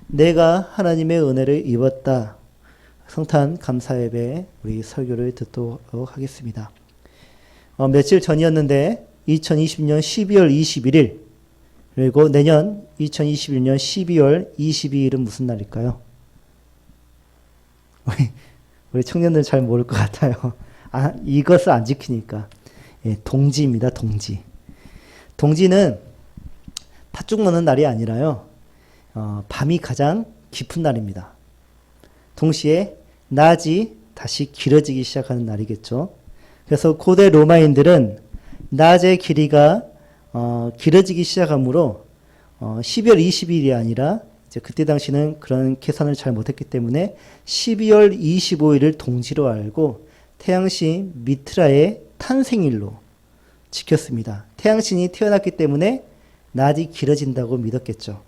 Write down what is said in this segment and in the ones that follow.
내가 하나님의 은혜를 입었다. 성탄 감사예배 우리 설교를 듣도록 하겠습니다. 며칠 전이었는데 2020년 12월 21일 그리고 내년 2021년 12월 22일은 무슨 날일까요? 우리 청년들 잘 모를 것 같아요. 이것을 안 지키니까. 동지입니다. 동지. 동지는 팥죽 먹는 날이 아니라요. 밤이 가장 깊은 날입니다. 동시에 낮이 다시 길어지기 시작하는 날이겠죠. 그래서 고대 로마인들은 낮의 길이가 길어지기 시작하므로 12월 20일이 아니라 이제 그때 당시는 그런 계산을 잘 못했기 때문에 12월 25일을 동지로 알고 태양신 미트라의 탄생일로 지켰습니다. 태양신이 태어났기 때문에 낮이 길어진다고 믿었겠죠.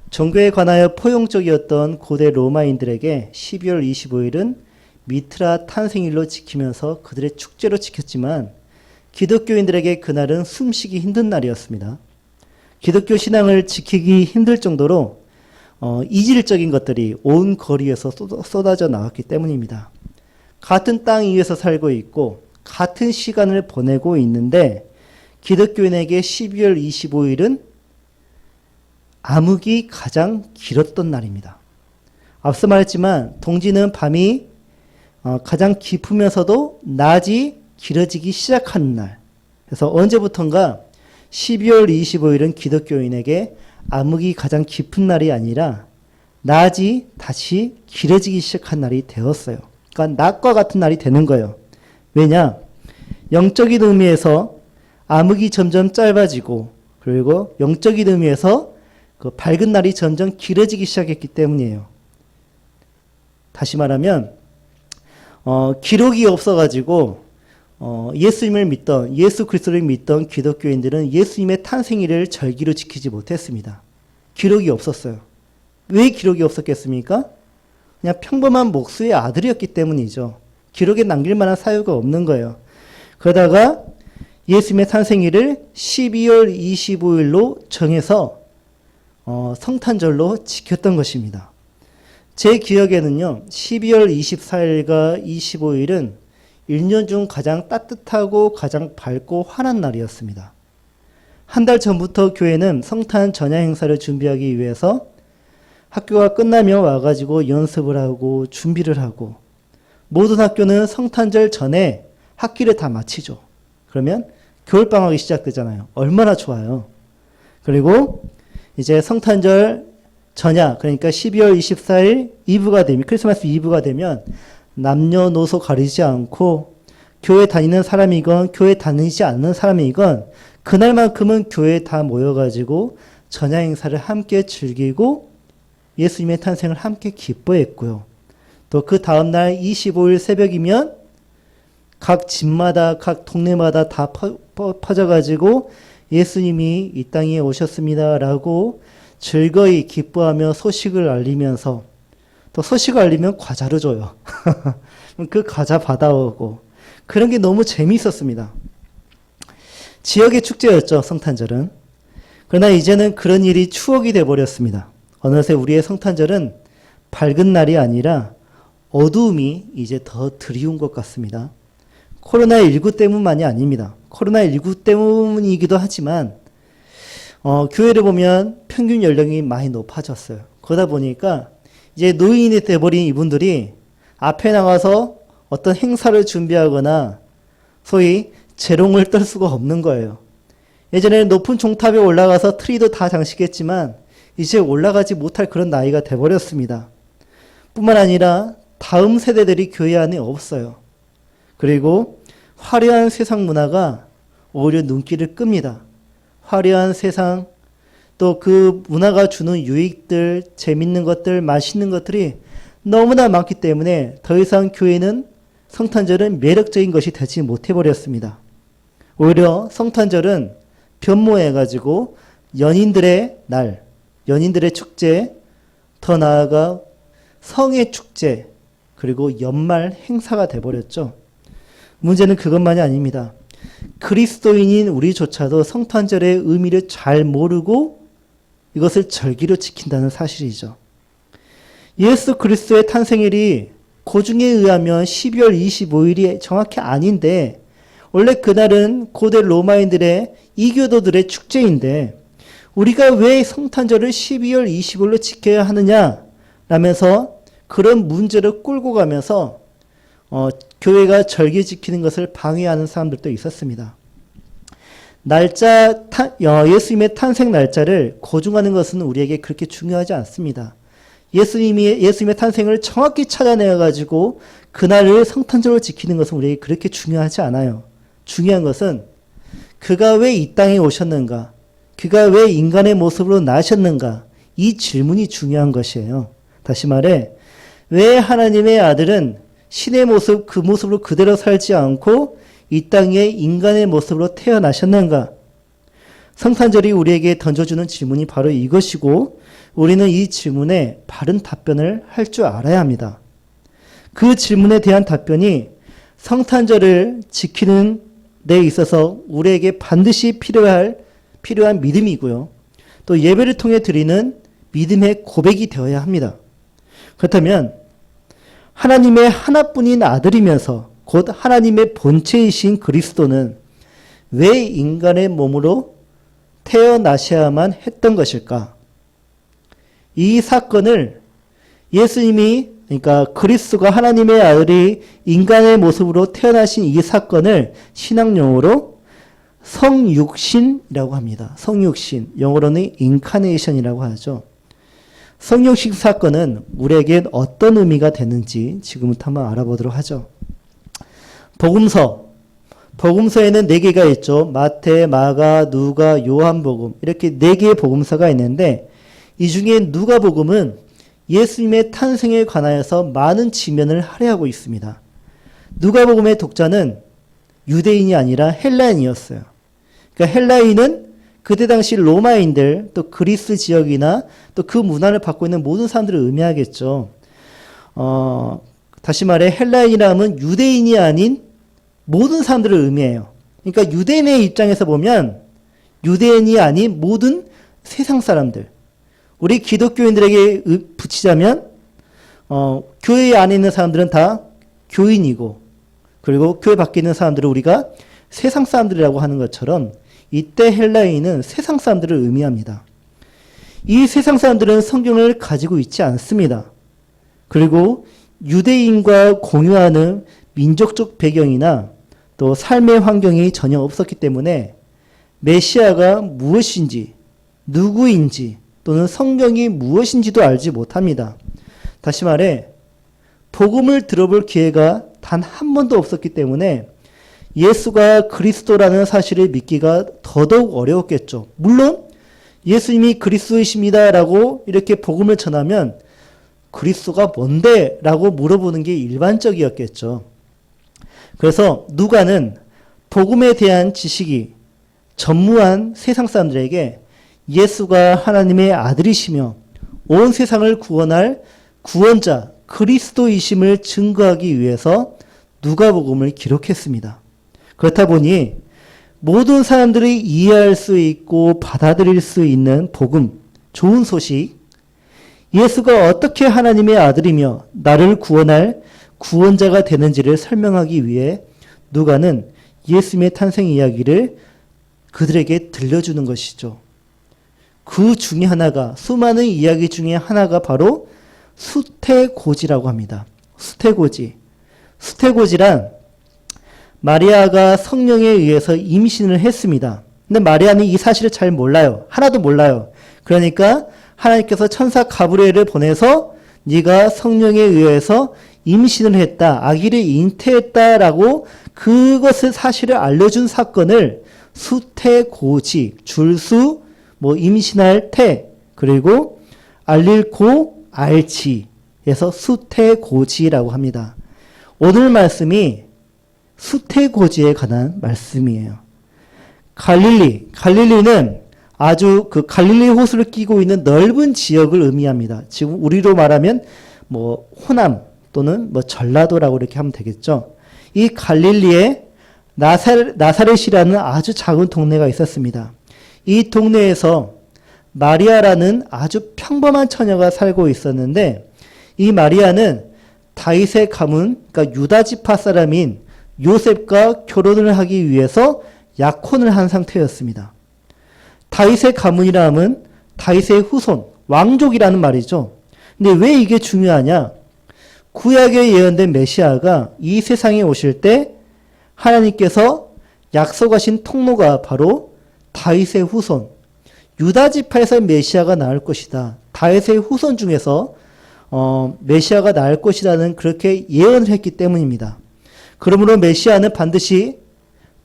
종교에 관하여 포용적이었던 고대 로마인들에게 12월 25일은 미트라 탄생일로 지키면서 그들의 축제로 지켰지만 기독교인들에게 그날은 숨쉬기 힘든 날이었습니다. 기독교 신앙을 지키기 힘들 정도로 이질적인 것들이 온 거리에서 쏟아져 나왔기 때문입니다. 같은 땅 위에서 살고 있고 같은 시간을 보내고 있는데 기독교인에게 12월 25일은 암흑이 가장 길었던 날입니다. 앞서 말했지만 동지는 밤이 가장 깊으면서도 낮이 길어지기 시작하는 날. 그래서 언제부턴가 12월 25일은 기독교인에게 암흑이 가장 깊은 날이 아니라 낮이 다시 길어지기 시작한 날이 되었어요. 그러니까 낮과 같은 날이 되는 거예요. 왜냐? 영적인 의미에서 암흑이 점점 짧아지고 그리고 영적인 의미에서 그 밝은 날이 점점 길어지기 시작했기 때문이에요. 다시 말하면 기록이 없어가지고 예수님을 믿던 예수 그리스도를 믿던 기독교인들은 예수님의 탄생일을 절기로 지키지 못했습니다. 기록이 없었어요. 왜 기록이 없었겠습니까? 그냥 평범한 목수의 아들이었기 때문이죠. 기록에 남길 만한 사유가 없는 거예요. 그러다가 예수님의 탄생일을 12월 25일로 정해서 성탄절로 지켰던 것입니다. 제 기억에는요, 12월 24일과 25일은 1년 중 가장 따뜻하고 가장 밝고 환한 날이었습니다. 한 달 전부터 교회는 성탄 전야 행사를 준비하기 위해서 학교가 끝나면 와가지고 연습을 하고 준비를 하고 모든 학교는 성탄절 전에 학기를 다 마치죠. 그러면 겨울방학이 시작되잖아요. 얼마나 좋아요. 그리고 이제 성탄절 전야, 그러니까 12월 24일 이브가 되면, 크리스마스 이브가 되면 남녀노소 가리지 않고 교회 다니는 사람이건 교회 다니지 않는 사람이건 그날만큼은 교회에 다 모여가지고 전야 행사를 함께 즐기고 예수님의 탄생을 함께 기뻐했고요. 또 그 다음날 25일 새벽이면 각 집마다 각 동네마다 다 퍼져가지고 예수님이 이 땅에 오셨습니다라고 즐거이 기뻐하며 소식을 알리면서 또 소식을 알리면 과자를 줘요. 그 과자 받아오고 그런 게 너무 재미있었습니다. 지역의 축제였죠, 성탄절은. 그러나 이제는 그런 일이 추억이 돼버렸습니다. 어느새 우리의 성탄절은 밝은 날이 아니라 어두움이 이제 더 드리운 것 같습니다. 코로나19 때문만이 아닙니다. 코로나19 때문이기도 하지만 교회를 보면 평균 연령이 많이 높아졌어요. 그러다 보니까 이제 노인이 돼버린 이분들이 앞에 나가서 어떤 행사를 준비하거나 소위 재롱을 떨 수가 없는 거예요. 예전에는 높은 종탑에 올라가서 트리도 다 장식했지만 이제 올라가지 못할 그런 나이가 돼버렸습니다. 뿐만 아니라 다음 세대들이 교회 안에 없어요. 그리고 화려한 세상 문화가 오히려 눈길을 끕니다. 화려한 세상, 또 그 문화가 주는 유익들, 재밌는 것들, 맛있는 것들이 너무나 많기 때문에 더 이상 교회는 성탄절은 매력적인 것이 되지 못해버렸습니다. 오히려 성탄절은 변모해가지고 연인들의 날, 연인들의 축제, 더 나아가 성의 축제, 그리고 연말 행사가 돼버렸죠. 문제는 그것만이 아닙니다. 그리스도인인 우리조차도 성탄절의 의미를 잘 모르고 이것을 절기로 지킨다는 사실이죠. 예수 그리스도의 탄생일이 고중에 의하면 12월 25일이 정확히 아닌데 원래 그날은 고대 로마인들의 이교도들의 축제인데 우리가 왜 성탄절을 12월 25일로 지켜야 하느냐 라면서 그런 문제를 끌고 가면서 교회가 절기 지키는 것을 방해하는 사람들도 있었습니다. 예수님의 탄생 날짜를 고중하는 것은 우리에게 그렇게 중요하지 않습니다. 예수님의 탄생을 정확히 찾아내가지고 그날을 성탄절로 지키는 것은 우리에게 그렇게 중요하지 않아요. 중요한 것은 그가 왜 이 땅에 오셨는가? 그가 왜 인간의 모습으로 나셨는가? 이 질문이 중요한 것이에요. 다시 말해, 왜 하나님의 아들은 신의 모습, 그 모습으로 그대로 살지 않고 이 땅에 인간의 모습으로 태어나셨는가? 성탄절이 우리에게 던져주는 질문이 바로 이것이고 우리는 이 질문에 바른 답변을 할 줄 알아야 합니다. 그 질문에 대한 답변이 성탄절을 지키는 데 있어서 우리에게 반드시 필요한 믿음이고요. 또 예배를 통해 드리는 믿음의 고백이 되어야 합니다. 그렇다면 하나님의 하나뿐인 아들이면서 곧 하나님의 본체이신 그리스도는 왜 인간의 몸으로 태어나셔야만 했던 것일까? 이 사건을 예수님이 그러니까 그리스도가 하나님의 아들이 인간의 모습으로 태어나신 이 사건을 신학용어로 성육신이라고 합니다. 성육신, 영어로는 인카네이션이라고 하죠. 성육신 사건은 우리에게 어떤 의미가 되는지 지금부터 한번 알아보도록 하죠. 복음서에는 4개가 있죠. 마태, 마가, 누가, 요한복음 이렇게 4개의 복음서가 있는데 이 중에 누가복음은 예수님의 탄생에 관하여서 많은 지면을 할애하고 있습니다. 누가복음의 독자는 유대인이 아니라 헬라인이었어요. 그러니까 헬라인은 그때 당시 로마인들 또 그리스 지역이나 또 그 문화를 받고 있는 모든 사람들을 의미하겠죠. 다시 말해 헬라인이라면 유대인이 아닌 모든 사람들을 의미해요. 그러니까 유대인의 입장에서 보면 유대인이 아닌 모든 세상 사람들. 우리 기독교인들에게 붙이자면 교회 안에 있는 사람들은 다 교인이고 그리고 교회 밖에 있는 사람들을 우리가 세상 사람들이라고 하는 것처럼 이때 헬라인은 세상 사람들을 의미합니다. 이 세상 사람들은 성경을 가지고 있지 않습니다. 그리고 유대인과 공유하는 민족적 배경이나 또 삶의 환경이 전혀 없었기 때문에 메시아가 무엇인지 누구인지 또는 성경이 무엇인지도 알지 못합니다. 다시 말해 복음을 들어볼 기회가 단 한 번도 없었기 때문에 예수가 그리스도라는 사실을 믿기가 더더욱 어려웠겠죠. 물론 예수님이 그리스도이십니다라고 이렇게 복음을 전하면 그리스도가 뭔데? 라고 물어보는 게 일반적이었겠죠. 그래서 누가는 복음에 대한 지식이 전무한 세상 사람들에게 예수가 하나님의 아들이시며 온 세상을 구원할 구원자 그리스도이심을 증거하기 위해서 누가복음을 기록했습니다. 그렇다 보니 모든 사람들이 이해할 수 있고 받아들일 수 있는 복음, 좋은 소식, 예수가 어떻게 하나님의 아들이며 나를 구원할 구원자가 되는지를 설명하기 위해 누가는 예수님의 탄생 이야기를 그들에게 들려주는 것이죠. 그 중에 하나가 수많은 이야기 중에 하나가 바로 수태고지라고 합니다. 수태고지란 마리아가 성령에 의해서 임신을 했습니다. 근데 마리아는 이 사실을 잘 몰라요. 하나도 몰라요. 그러니까 하나님께서 천사 가브리엘을 보내서 네가 성령에 의해서 임신을 했다. 아기를 잉태했다라고 그것을 사실을 알려준 사건을 수태고지, 줄수, 임신할 태, 그리고 알릴 고, 알지에서 수태고지라고 합니다. 오늘 말씀이 수태고지에 관한 말씀이에요. 갈릴리는 아주 그 갈릴리 호수를 끼고 있는 넓은 지역을 의미합니다. 지금 우리로 말하면 호남 또는 전라도라고 이렇게 하면 되겠죠. 이 갈릴리에 나사렛이라는 아주 작은 동네가 있었습니다. 이 동네에서 마리아라는 아주 평범한 처녀가 살고 있었는데 이 마리아는 다윗의 가문, 그러니까 유다 지파 사람인 요셉과 결혼을 하기 위해서 약혼을 한 상태였습니다. 다윗의 가문이라 함은 다윗의 후손, 왕족이라는 말이죠. 근데 왜 이게 중요하냐? 구약에 예언된 메시아가 이 세상에 오실 때 하나님께서 약속하신 통로가 바로 다윗의 후손, 유다 지파에서 메시아가 나올 것이다. 다윗의 후손 중에서 메시아가 나올 것이라는 그렇게 예언을 했기 때문입니다. 그러므로 메시아는 반드시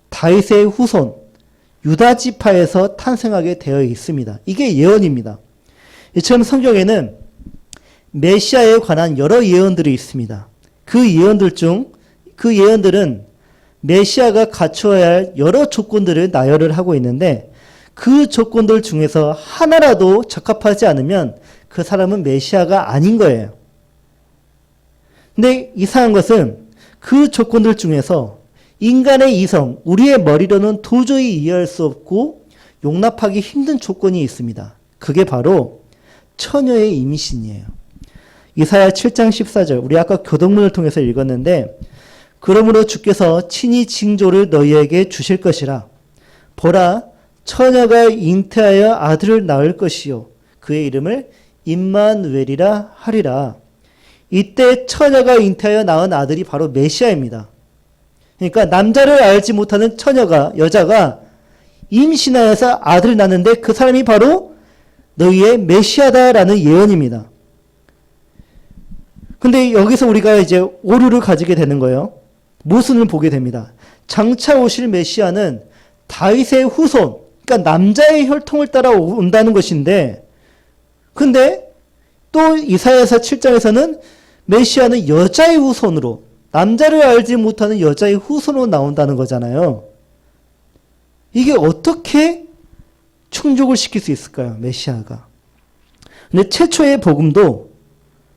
다윗의 후손, 유다 지파에서 탄생하게 되어 있습니다. 이게 예언입니다. 이처럼 성경에는 메시아에 관한 여러 예언들이 있습니다. 그 예언들은 메시아가 갖추어야 할 여러 조건들을 나열을 하고 있는데 그 조건들 중에서 하나라도 적합하지 않으면 그 사람은 메시아가 아닌 거예요. 근데 이상한 것은 그 조건들 중에서 인간의 이성, 우리의 머리로는 도저히 이해할 수 없고 용납하기 힘든 조건이 있습니다. 그게 바로 처녀의 임신이에요. 이사야 7장 14절, 우리 아까 교동문을 통해서 읽었는데, 그러므로 주께서 친히 징조를 너희에게 주실 것이라. 보라, 처녀가 잉태하여 아들을 낳을 것이요 그의 이름을 임마누엘이라 하리라. 이때 처녀가 잉태하여 낳은 아들이 바로 메시아입니다. 그러니까 남자를 알지 못하는 여자가 임신하여서 아들을 낳는데 그 사람이 바로 너희의 메시아다라는 예언입니다. 근데 여기서 우리가 이제 오류를 가지게 되는 거예요. 모순을 보게 됩니다. 장차 오실 메시아는 다윗의 후손, 그러니까 남자의 혈통을 따라 온다는 것인데, 근데 또 이사야서 7장에서는 메시아는 여자의 후손으로, 남자를 알지 못하는 여자의 후손으로 나온다는 거잖아요. 이게 어떻게 충족을 시킬 수 있을까요? 메시아가. 근데 최초의 복음도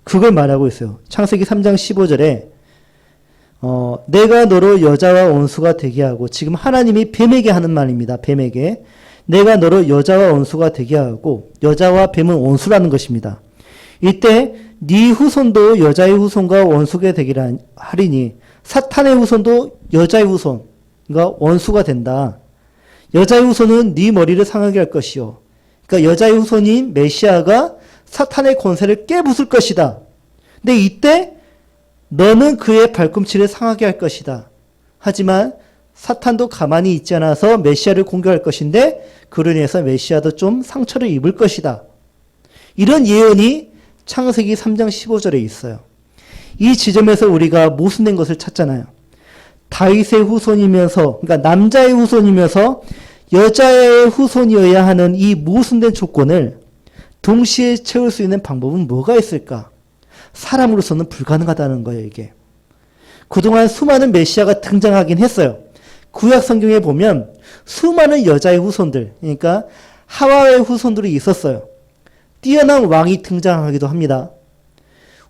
그걸 말하고 있어요. 창세기 3장 15절에 내가 너로 여자와 원수가 되게 하고, 지금 하나님이 뱀에게 하는 말입니다. 뱀에게. 내가 너로 여자와 원수가 되게 하고, 여자와 뱀은 원수라는 것입니다. 이때 네 후손도 여자의 후손과 원수가 되기라 하리니, 사탄의 후손도 여자의 후손, 그러니까 원수가 된다. 여자의 후손은 네 머리를 상하게 할 것이요. 그러니까 여자의 후손인 메시아가 사탄의 권세를 깨부술 것이다. 근데 이때 너는 그의 발꿈치를 상하게 할 것이다. 하지만 사탄도 가만히 있지 않아서 메시아를 공격할 것인데 그로 인해서 메시아도 좀 상처를 입을 것이다. 이런 예언이 창세기 3장 15절에 있어요. 이 지점에서 우리가 모순된 것을 찾잖아요. 다윗의 후손이면서, 그러니까 남자의 후손이면서 여자의 후손이어야 하는 이 모순된 조건을 동시에 채울 수 있는 방법은 뭐가 있을까? 사람으로서는 불가능하다는 거예요, 이게. 그동안 수많은 메시아가 등장하긴 했어요. 구약 성경에 보면 수많은 여자의 후손들, 그러니까 하와의 후손들이 있었어요. 뛰어난 왕이 등장하기도 합니다.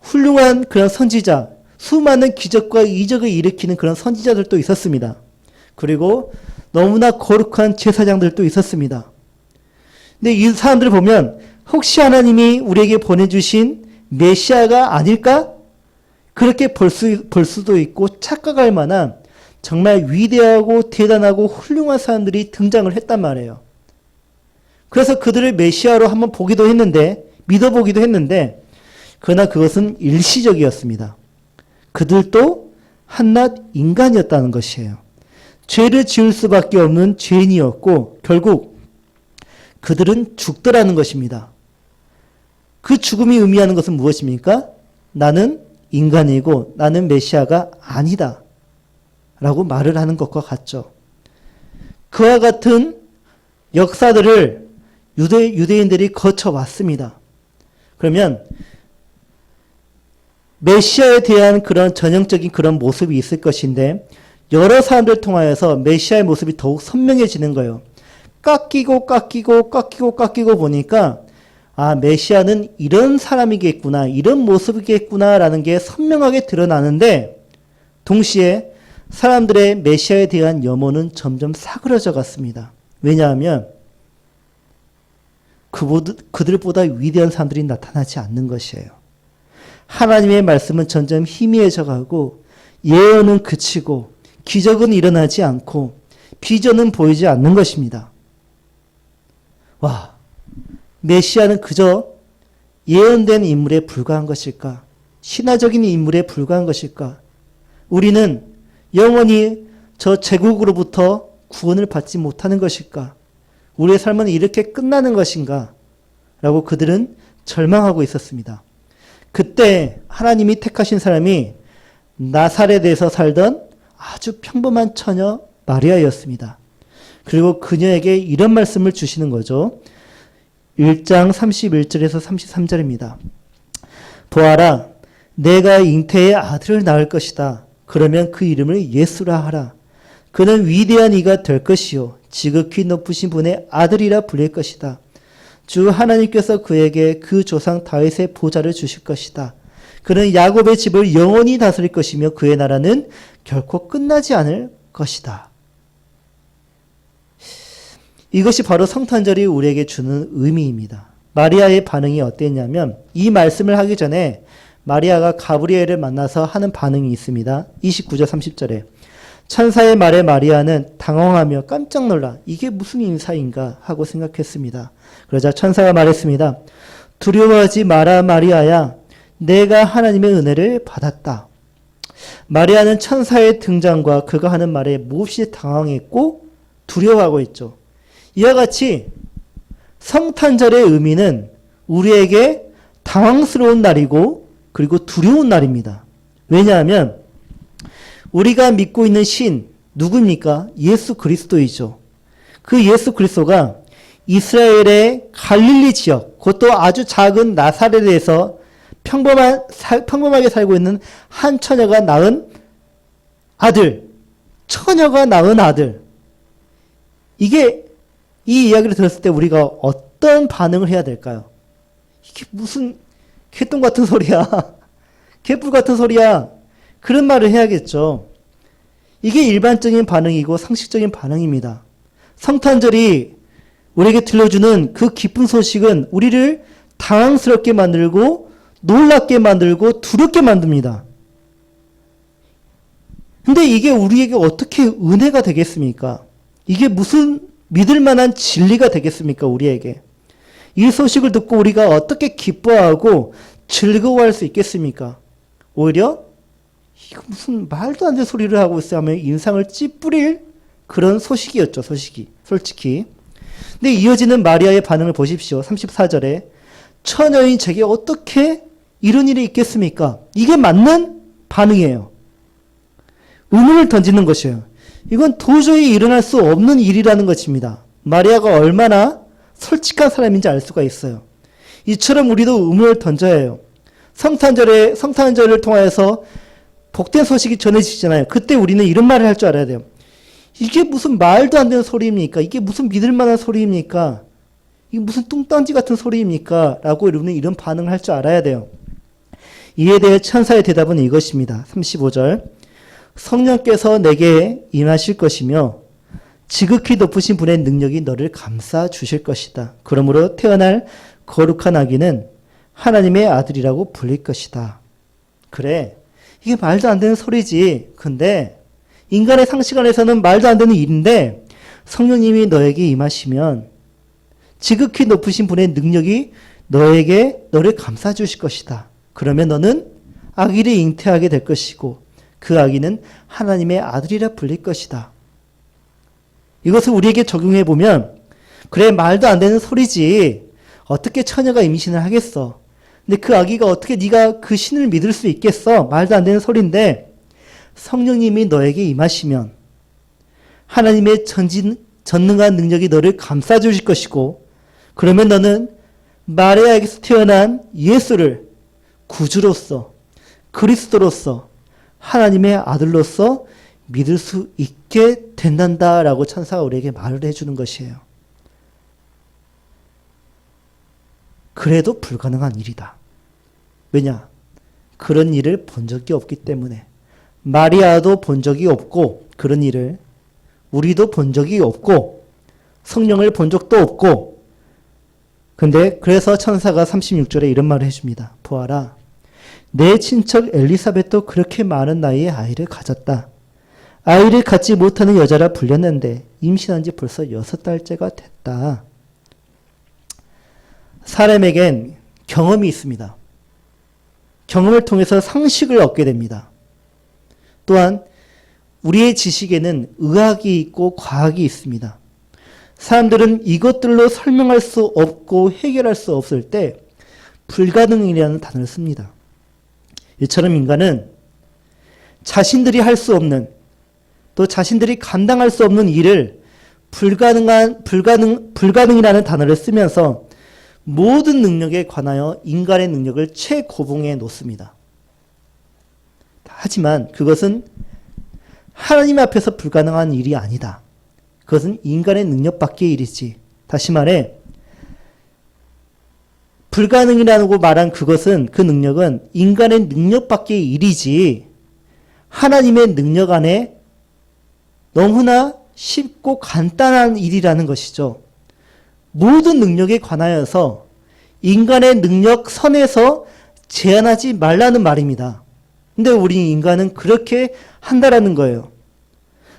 훌륭한 그런 선지자, 수많은 기적과 이적을 일으키는 그런 선지자들도 있었습니다. 그리고 너무나 거룩한 제사장들도 있었습니다. 근데 이 사람들을 보면 혹시 하나님이 우리에게 보내주신 메시아가 아닐까? 그렇게 볼 수도 있고 착각할 만한 정말 위대하고 대단하고 훌륭한 사람들이 등장을 했단 말이에요. 그래서 그들을 메시아로 한번 보기도 했는데, 믿어보기도 했는데, 그러나 그것은 일시적이었습니다. 그들도 한낱 인간이었다는 것이에요. 죄를 지을 수밖에 없는 죄인이었고 결국 그들은 죽더라는 것입니다. 그 죽음이 의미하는 것은 무엇입니까? 나는 인간이고 나는 메시아가 아니다 라고 말을 하는 것과 같죠. 그와 같은 역사들을 유대인들이 거쳐왔습니다. 그러면 메시아에 대한 그런 전형적인 그런 모습이 있을 것인데, 여러 사람들 통하여서 메시아의 모습이 더욱 선명해지는 거예요. 깎이고 보니까 아, 메시아는 이런 사람이겠구나, 이런 모습이겠구나라는 게 선명하게 드러나는데, 동시에 사람들의 메시아에 대한 염원은 점점 사그러져 갔습니다. 왜냐하면 그들보다 위대한 사람들이 나타나지 않는 것이에요. 하나님의 말씀은 점점 희미해져 가고 예언은 그치고 기적은 일어나지 않고 비전은 보이지 않는 것입니다. 와, 메시아는 그저 예언된 인물에 불과한 것일까? 신화적인 인물에 불과한 것일까? 우리는 영원히 저 제국으로부터 구원을 받지 못하는 것일까? 우리의 삶은 이렇게 끝나는 것인가? 라고 그들은 절망하고 있었습니다. 그때 하나님이 택하신 사람이 나사렛에서 살던 아주 평범한 처녀 마리아였습니다. 그리고 그녀에게 이런 말씀을 주시는 거죠. 1장 31절에서 33절입니다. 보아라, 내가 잉태의 아들을 낳을 것이다. 그러면 그 이름을 예수라 하라. 그는 위대한 이가 될 것이요 지극히 높으신 분의 아들이라 불릴 것이다. 주 하나님께서 그에게 그 조상 다윗의 보좌를 주실 것이다. 그는 야곱의 집을 영원히 다스릴 것이며 그의 나라는 결코 끝나지 않을 것이다. 이것이 바로 성탄절이 우리에게 주는 의미입니다. 마리아의 반응이 어땠냐면 이 말씀을 하기 전에 마리아가 가브리엘을 만나서 하는 반응이 있습니다. 29절 30절에 천사의 말에 마리아는 당황하며 깜짝 놀라 이게 무슨 인사인가 하고 생각했습니다. 그러자 천사가 말했습니다. 두려워하지 마라 마리아야, 내가 하나님의 은혜를 받았다. 마리아는 천사의 등장과 그가 하는 말에 몹시 당황했고 두려워하고 있죠. 이와 같이 성탄절의 의미는 우리에게 당황스러운 날이고 그리고 두려운 날입니다. 왜냐하면 우리가 믿고 있는 신 누구입니까? 예수 그리스도이죠. 그 예수 그리스도가 이스라엘의 갈릴리 지역, 그것도 아주 작은 나사렛에서 평범하게 살고 있는 한 처녀가 낳은 아들, 처녀가 낳은 아들. 이 이야기를 들었을 때 우리가 어떤 반응을 해야 될까요? 이게 무슨 개똥 같은 소리야. 개뿔 같은 소리야. 그런 말을 해야겠죠. 이게 일반적인 반응이고 상식적인 반응입니다. 성탄절이 우리에게 들려주는 그 기쁜 소식은 우리를 당황스럽게 만들고 놀랍게 만들고 두렵게 만듭니다. 근데 이게 우리에게 어떻게 은혜가 되겠습니까? 이게 무슨 믿을 만한 진리가 되겠습니까? 우리에게. 이 소식을 듣고 우리가 어떻게 기뻐하고 즐거워할 수 있겠습니까? 오히려 이거 무슨 말도 안 되는 소리를 하고 있어 하면 인상을 찌푸릴 그런 소식이었죠. 소식이. 솔직히. 근데 이어지는 마리아의 반응을 보십시오. 34절에 처녀인 제게 어떻게 이런 일이 있겠습니까? 이게 맞는 반응이에요. 의문을 던지는 것이에요. 이건 도저히 일어날 수 없는 일이라는 것입니다. 마리아가 얼마나 솔직한 사람인지 알 수가 있어요. 이처럼 우리도 의문을 던져야 해요. 성탄절을 통하여서 복된 소식이 전해지잖아요. 그때 우리는 이런 말을 할 줄 알아야 돼요. 이게 무슨 말도 안 되는 소리입니까? 이게 무슨 믿을 만한 소리입니까? 이게 무슨 뚱딴지 같은 소리입니까? 라고 우리는 이런 반응을 할 줄 알아야 돼요. 이에 대해 천사의 대답은 이것입니다. 35절. 성령께서 내게 임하실 것이며 지극히 높으신 분의 능력이 너를 감싸 주실 것이다. 그러므로 태어날 거룩한 아기는 하나님의 아들이라고 불릴 것이다. 그래, 이게 말도 안 되는 소리지. 근데 인간의 상식 안에서는 말도 안 되는 일인데 성령님이 너에게 임하시면 지극히 높으신 분의 능력이 너를 감싸 주실 것이다. 그러면 너는 아기를 잉태하게 될 것이고 그 아기는 하나님의 아들이라 불릴 것이다. 이것을 우리에게 적용해 보면 그래, 말도 안 되는 소리지. 어떻게 처녀가 임신을 하겠어. 근데 그 아기가 어떻게 네가 그 신을 믿을 수 있겠어. 말도 안 되는 소리인데 성령님이 너에게 임하시면 하나님의 전능한 능력이 너를 감싸 주실 것이고 그러면 너는 마리아에게서 태어난 예수를 구주로서 그리스도로서 하나님의 아들로서 믿을 수 있게 된단다라고 천사가 우리에게 말을 해주는 것이에요. 그래도 불가능한 일이다. 왜냐? 그런 일을 본 적이 없기 때문에. 마리아도 본 적이 없고 그런 일을 우리도 본 적이 없고 성령을 본 적도 없고 근데 그래서 천사가 36절에 이런 말을 해줍니다. 보아라, 내 친척 엘리사벳도 그렇게 많은 나이에 아이를 가졌다. 아이를 갖지 못하는 여자라 불렸는데 임신한 지 벌써 6달째가 됐다. 사람에겐 경험이 있습니다. 경험을 통해서 상식을 얻게 됩니다. 또한 우리의 지식에는 의학이 있고 과학이 있습니다. 사람들은 이것들로 설명할 수 없고 해결할 수 없을 때 불가능이라는 단어를 씁니다. 이처럼 인간은 자신들이 할 수 없는 또 자신들이 감당할 수 없는 일을 불가능이라는 단어를 쓰면서 모든 능력에 관하여 인간의 능력을 최고봉에 놓습니다. 하지만 그것은 하나님 앞에서 불가능한 일이 아니다. 그것은 인간의 능력 밖의 일이지. 다시 말해 불가능이라고 말한 그것은 그 능력은 인간의 능력 밖의 일이지 하나님의 능력 안에 너무나 쉽고 간단한 일이라는 것이죠. 모든 능력에 관하여서 인간의 능력 선에서 제한하지 말라는 말입니다. 근데 우리 인간은 그렇게 한다라는 거예요.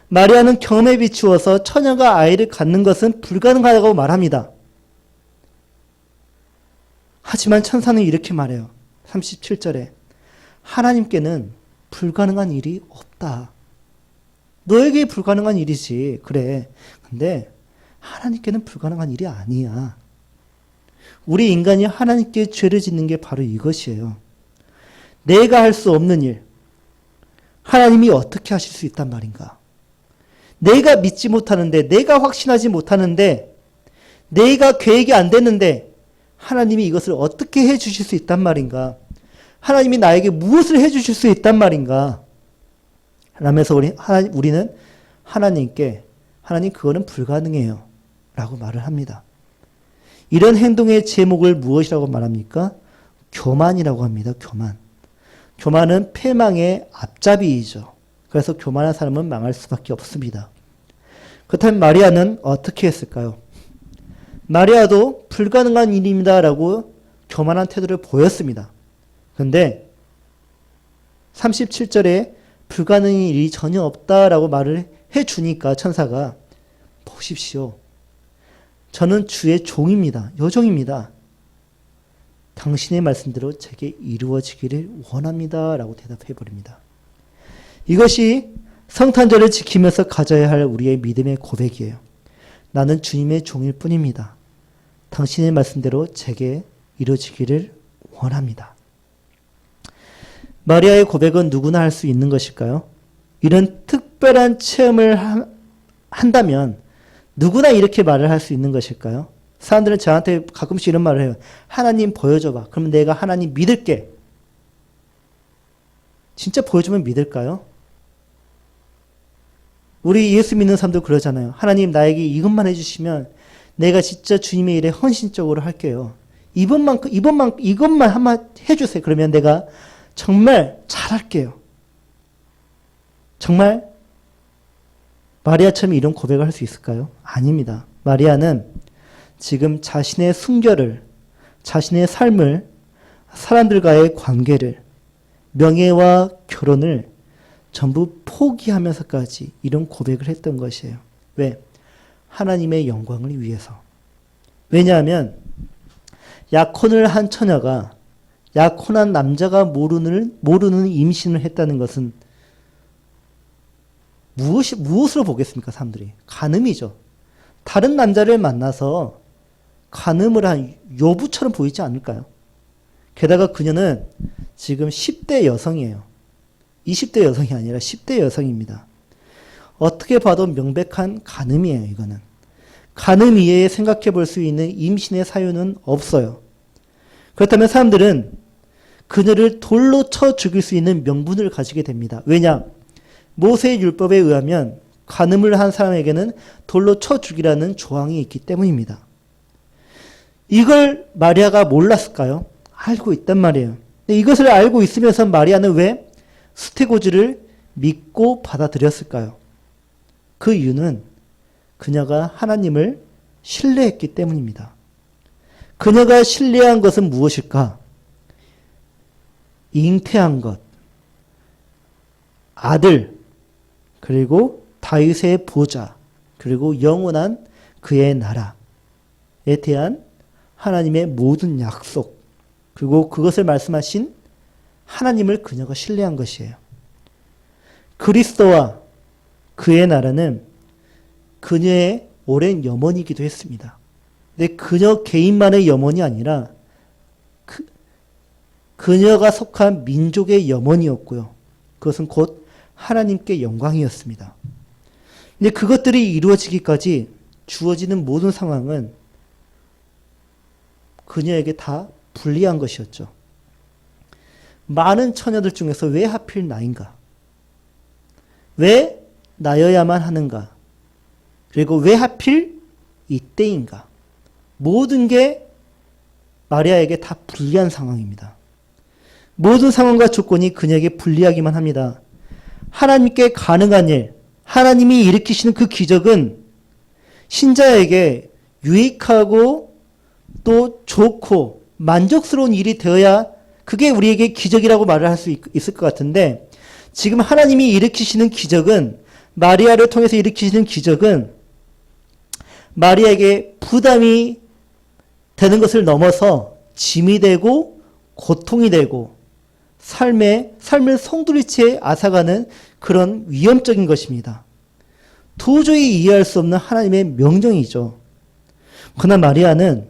마리아는 경험에 비추어서 처녀가 아이를 갖는 것은 불가능하다고 말합니다. 하지만 천사는 이렇게 말해요. 37절에 하나님께는 불가능한 일이 없다. 너에게 불가능한 일이지. 그래. 근데 하나님께는 불가능한 일이 아니야. 우리 인간이 하나님께 죄를 짓는 게 바로 이것이에요. 내가 할 수 없는 일, 하나님이 어떻게 하실 수 있단 말인가? 내가 믿지 못하는데, 내가 확신하지 못하는데, 내가 계획이 안 됐는데, 하나님이 이것을 어떻게 해 주실 수 있단 말인가? 하나님이 나에게 무엇을 해 주실 수 있단 말인가? 라면서 우리는 하나님께, 하나님 그거는 불가능해요. 라고 말을 합니다. 이런 행동의 제목을 무엇이라고 말합니까? 교만이라고 합니다. 교만. 교만은 패망의 앞잡이이죠. 그래서 교만한 사람은 망할 수밖에 없습니다. 그렇다면 마리아는 어떻게 했을까요? 마리아도 불가능한 일입니다. 라고 교만한 태도를 보였습니다. 그런데 37절에 불가능한 일이 전혀 없다라고 말을 해주니까 천사가 보십시오. 저는 주의 종입니다. 여종입니다. 당신의 말씀대로 제게 이루어지기를 원합니다. 라고 대답해 버립니다. 이것이 성탄절을 지키면서 가져야 할 우리의 믿음의 고백이에요. 나는 주님의 종일 뿐입니다. 당신의 말씀대로 제게 이루어지기를 원합니다. 마리아의 고백은 누구나 할 수 있는 것일까요? 이런 특별한 체험을 한다면 누구나 이렇게 말을 할 수 있는 것일까요? 사람들은 저한테 가끔씩 이런 말을 해요. 하나님 보여줘봐. 그러면 내가 하나님 믿을게. 진짜 보여주면 믿을까요? 우리 예수 믿는 사람도 그러잖아요. 하나님 나에게 이것만 해주시면 내가 진짜 주님의 일에 헌신적으로 할게요. 이것만 한번 해주세요. 그러면 내가 정말 잘할게요. 정말 마리아처럼 이런 고백을 할 수 있을까요? 아닙니다. 마리아는 지금 자신의 순결을, 자신의 삶을, 사람들과의 관계를, 명예와 결혼을 전부 포기하면서까지 이런 고백을 했던 것이에요. 왜? 하나님의 영광을 위해서. 왜냐하면 약혼을 한 처녀가 약혼한 남자가 모르는 임신을 했다는 것은 무엇으로 보겠습니까, 사람들이? 간음이죠. 다른 남자를 만나서 간음을 한 여부처럼 보이지 않을까요? 게다가 그녀는 지금 10대 여성이에요. 20대 여성이 아니라 10대 여성입니다. 어떻게 봐도 명백한 간음이에요, 이거는. 간음 이외에 생각해 볼 수 있는 임신의 사유는 없어요. 그렇다면 사람들은 그녀를 돌로 쳐 죽일 수 있는 명분을 가지게 됩니다. 왜냐? 모세의 율법에 의하면 간음을 한 사람에게는 돌로 쳐 죽이라는 조항이 있기 때문입니다. 이걸 마리아가 몰랐을까요? 알고 있단 말이에요. 이것을 알고 있으면서 마리아는 왜 수태고지를 믿고 받아들였을까요? 그 이유는 그녀가 하나님을 신뢰했기 때문입니다. 그녀가 신뢰한 것은 무엇일까? 잉태한 것, 아들, 그리고 다윗의 보좌, 그리고 영원한 그의 나라에 대한 하나님의 모든 약속, 그리고 그것을 말씀하신 하나님을 그녀가 신뢰한 것이에요. 그리스도와 그의 나라는 그녀의 오랜 염원이기도 했습니다. 근데 그녀 개인만의 염원이 아니라 그녀가 속한 민족의 염원이었고요. 그것은 곧 하나님께 영광이었습니다. 근데 그것들이 이루어지기까지 주어지는 모든 상황은 그녀에게 다 불리한 것이었죠. 많은 처녀들 중에서 왜 하필 나인가? 왜 나여야만 하는가? 그리고 왜 하필 이때인가? 모든 게 마리아에게 다 불리한 상황입니다. 모든 상황과 조건이 그녀에게 불리하기만 합니다. 하나님께 가능한 일, 하나님이 일으키시는 그 기적은 신자에게 유익하고 또 좋고 만족스러운 일이 되어야 그게 우리에게 기적이라고 말을 할 수 있을 것 같은데, 지금 하나님이 일으키시는 기적은, 마리아를 통해서 일으키시는 기적은 마리아에게 부담이 되는 것을 넘어서 짐이 되고 고통이 되고 삶을 송두리째 앗아가는 그런 위험적인 것입니다. 도저히 이해할 수 없는 하나님의 명령이죠. 그러나 마리아는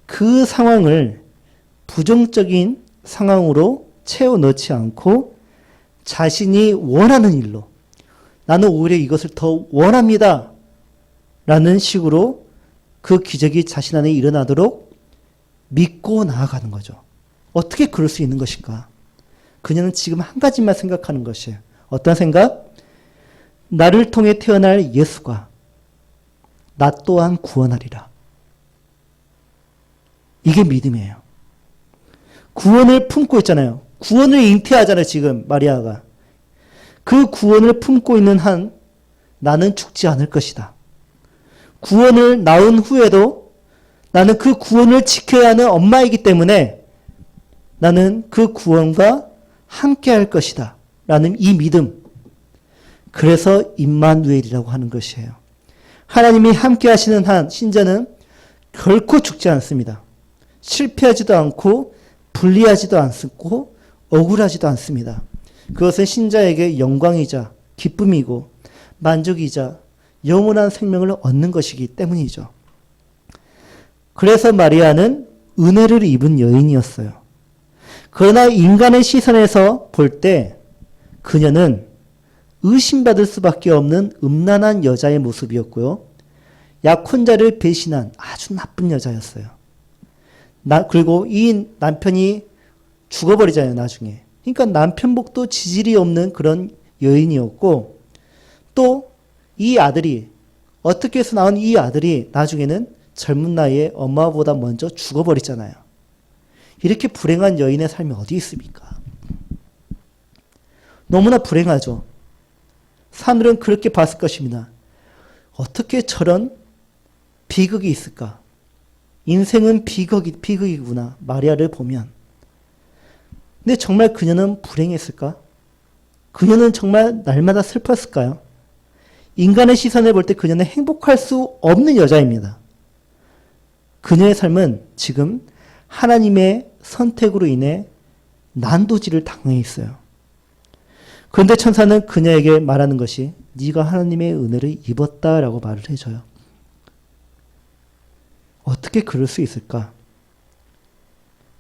그 상황을 부정적인 상황으로 채워 넣지 않고 자신이 원하는 일로, 나는 오히려 이것을 더 원합니다 라는 식으로 그 기적이 자신 안에 일어나도록 믿고 나아가는 거죠. 어떻게 그럴 수 있는 것일까? 그녀는 지금 한 가지만 생각하는 것이에요. 어떤 생각? 나를 통해 태어날 예수가 나 또한 구원하리라. 이게 믿음이에요. 구원을 품고 있잖아요. 구원을 잉태하잖아요, 지금 마리아가. 그 구원을 품고 있는 한 나는 죽지 않을 것이다. 구원을 낳은 후에도 나는 그 구원을 지켜야 하는 엄마이기 때문에 나는 그 구원과 함께 할 것이다 라는 이 믿음. 그래서 임마누엘이라고 하는 것이에요. 하나님이 함께 하시는 한 신자는 결코 죽지 않습니다. 실패하지도 않고 불리하지도 않고 억울하지도 않습니다. 그것은 신자에게 영광이자 기쁨이고 만족이자 영원한 생명을 얻는 것이기 때문이죠. 그래서 마리아는 은혜를 입은 여인이었어요. 그러나 인간의 시선에서 볼 때 그녀는 의심받을 수밖에 없는 음란한 여자의 모습이었고요. 약혼자를 배신한 아주 나쁜 여자였어요. 그리고 이 남편이 죽어버리잖아요, 나중에. 그러니까 남편 복도 지질이 없는 그런 여인이었고, 또 이 아들이, 어떻게 해서 낳은 이 아들이 나중에는 젊은 나이에 엄마보다 먼저 죽어버리잖아요. 이렇게 불행한 여인의 삶이 어디 있습니까? 너무나 불행하죠. 사람들은 그렇게 봤을 것입니다. 어떻게 저런 비극이 있을까? 인생은 비극이구나. 마리아를 보면. 근데 정말 그녀는 불행했을까? 그녀는 정말 날마다 슬펐을까요? 인간의 시선에 볼 때 그녀는 행복할 수 없는 여자입니다. 그녀의 삶은 지금 하나님의 선택으로 인해 난도질을 당해 있어요. 그런데 천사는 그녀에게 말하는 것이 네가 하나님의 은혜를 입었다라고 말을 해줘요. 어떻게 그럴 수 있을까?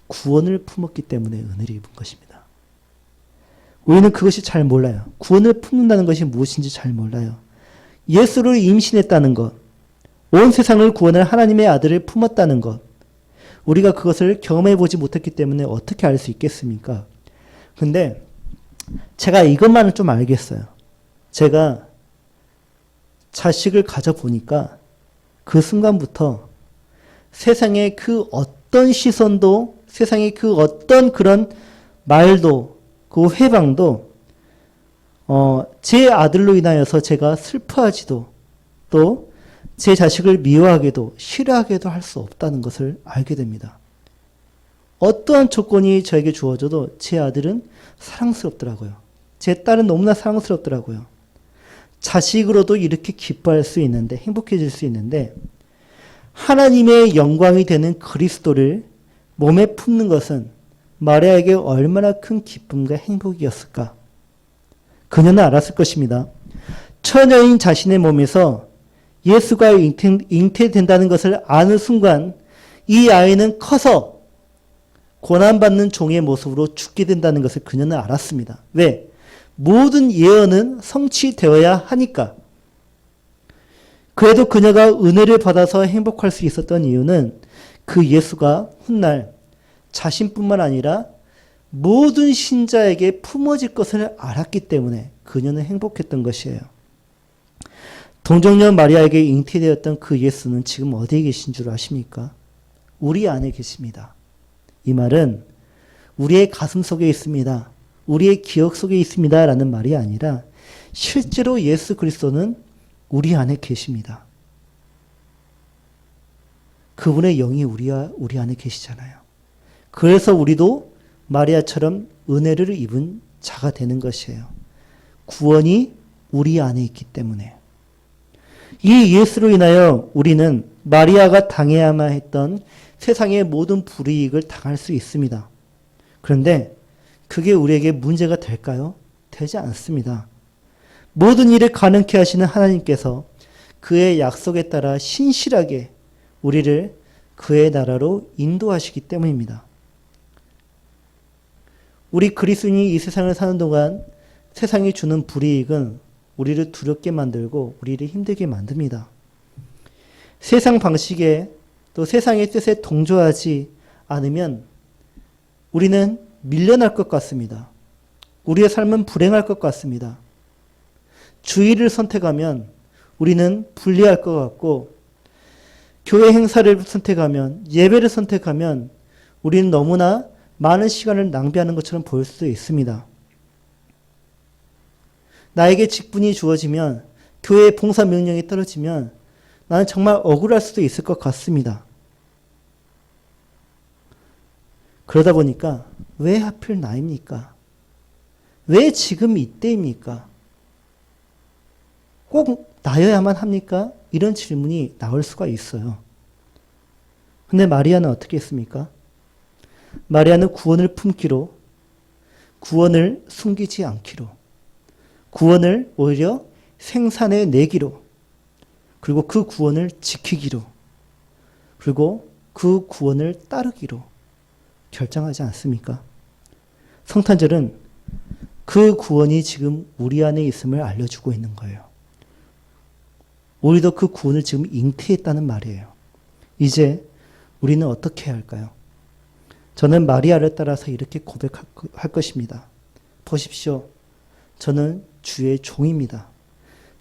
구원을 품었기 때문에 은혜를 입은 것입니다. 우리는 그것이 잘 몰라요. 구원을 품는다는 것이 무엇인지 잘 몰라요. 예수를 임신했다는 것, 온 세상을 구원할 하나님의 아들을 품었다는 것, 우리가 그것을 경험해 보지 못했기 때문에 어떻게 알 수 있겠습니까? 근데 제가 이것만은 좀 알겠어요. 제가 자식을 가져보니까 그 순간부터 세상의 그 어떤 시선도, 세상의 그 어떤 그런 말도, 그 회방도 제 아들로 인하여서 제가 슬퍼하지도 또 제 자식을 미워하게도 싫어하게도 할 수 없다는 것을 알게 됩니다. 어떠한 조건이 저에게 주어져도 제 아들은 사랑스럽더라고요. 제 딸은 너무나 사랑스럽더라고요. 자식으로도 이렇게 기뻐할 수 있는데, 행복해질 수 있는데, 하나님의 영광이 되는 그리스도를 몸에 품는 것은 마리아에게 얼마나 큰 기쁨과 행복이었을까? 그녀는 알았을 것입니다. 처녀인 자신의 몸에서 예수가 잉태된다는 것을 아는 순간 이 아이는 커서 고난받는 종의 모습으로 죽게 된다는 것을 그녀는 알았습니다. 왜? 모든 예언은 성취되어야 하니까. 그래도 그녀가 은혜를 받아서 행복할 수 있었던 이유는 그 예수가 훗날 자신뿐만 아니라 모든 신자에게 품어질 것을 알았기 때문에 그녀는 행복했던 것이에요. 동정녀 마리아에게 잉태되었던 그 예수는 지금 어디에 계신 줄 아십니까? 우리 안에 계십니다. 이 말은 우리의 가슴 속에 있습니다. 우리의 기억 속에 있습니다. 라는 말이 아니라 실제로 예수 그리스도는 우리 안에 계십니다. 그분의 영이 우리 안에 계시잖아요. 그래서 우리도 마리아처럼 은혜를 입은 자가 되는 것이에요. 구원이 우리 안에 있기 때문에. 이 예수로 인하여 우리는 마리아가 당해야만 했던 세상의 모든 불이익을 당할 수 있습니다. 그런데 그게 우리에게 문제가 될까요? 되지 않습니다. 모든 일을 가능케 하시는 하나님께서 그의 약속에 따라 신실하게 우리를 그의 나라로 인도하시기 때문입니다. 우리 그리스도인이 이 세상을 사는 동안 세상이 주는 불이익은 우리를 두렵게 만들고 우리를 힘들게 만듭니다. 세상 방식에 또 세상의 뜻에 동조하지 않으면 우리는 밀려날 것 같습니다. 우리의 삶은 불행할 것 같습니다. 주의를 선택하면 우리는 불리할 것 같고 교회 행사를 선택하면 예배를 선택하면 우리는 너무나 많은 시간을 낭비하는 것처럼 보일 수도 있습니다. 나에게 직분이 주어지면 교회 봉사 명령이 떨어지면 나는 정말 억울할 수도 있을 것 같습니다. 그러다 보니까 왜 하필 나입니까? 왜 지금 이때입니까? 꼭 나여야만 합니까? 이런 질문이 나올 수가 있어요. 근데 마리아는 어떻게 했습니까? 마리아는 구원을 품기로, 구원을 숨기지 않기로, 구원을 오히려 생산해 내기로, 그리고 그 구원을 지키기로, 그리고 그 구원을 따르기로 결정하지 않습니까? 성탄절은 그 구원이 지금 우리 안에 있음을 알려주고 있는 거예요. 우리도 그 구원을 지금 잉태했다는 말이에요. 이제 우리는 어떻게 해야 할까요? 저는 마리아를 따라서 이렇게 고백할 것입니다. 보십시오. 저는 주의 종입니다.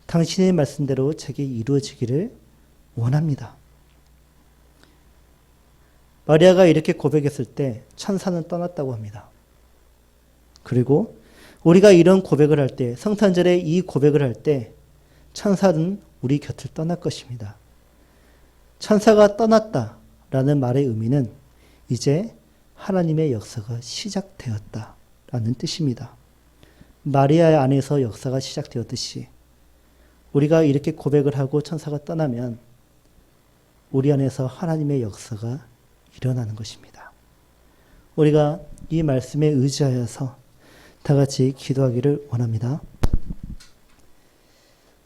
당신의 말씀대로 제게 이루어지기를 원합니다. 마리아가 이렇게 고백했을 때 천사는 떠났다고 합니다. 그리고 우리가 이런 고백을 할 때, 성탄절에 이 고백을 할 때 천사는 우리 곁을 떠날 것입니다. 천사가 떠났다라는 말의 의미는 이제 하나님의 역사가 시작되었다라는 뜻입니다. 마리아 안에서 역사가 시작되었듯이 우리가 이렇게 고백을 하고 천사가 떠나면 우리 안에서 하나님의 역사가 일어나는 것입니다. 우리가 이 말씀에 의지하여서 다 같이 기도하기를 원합니다.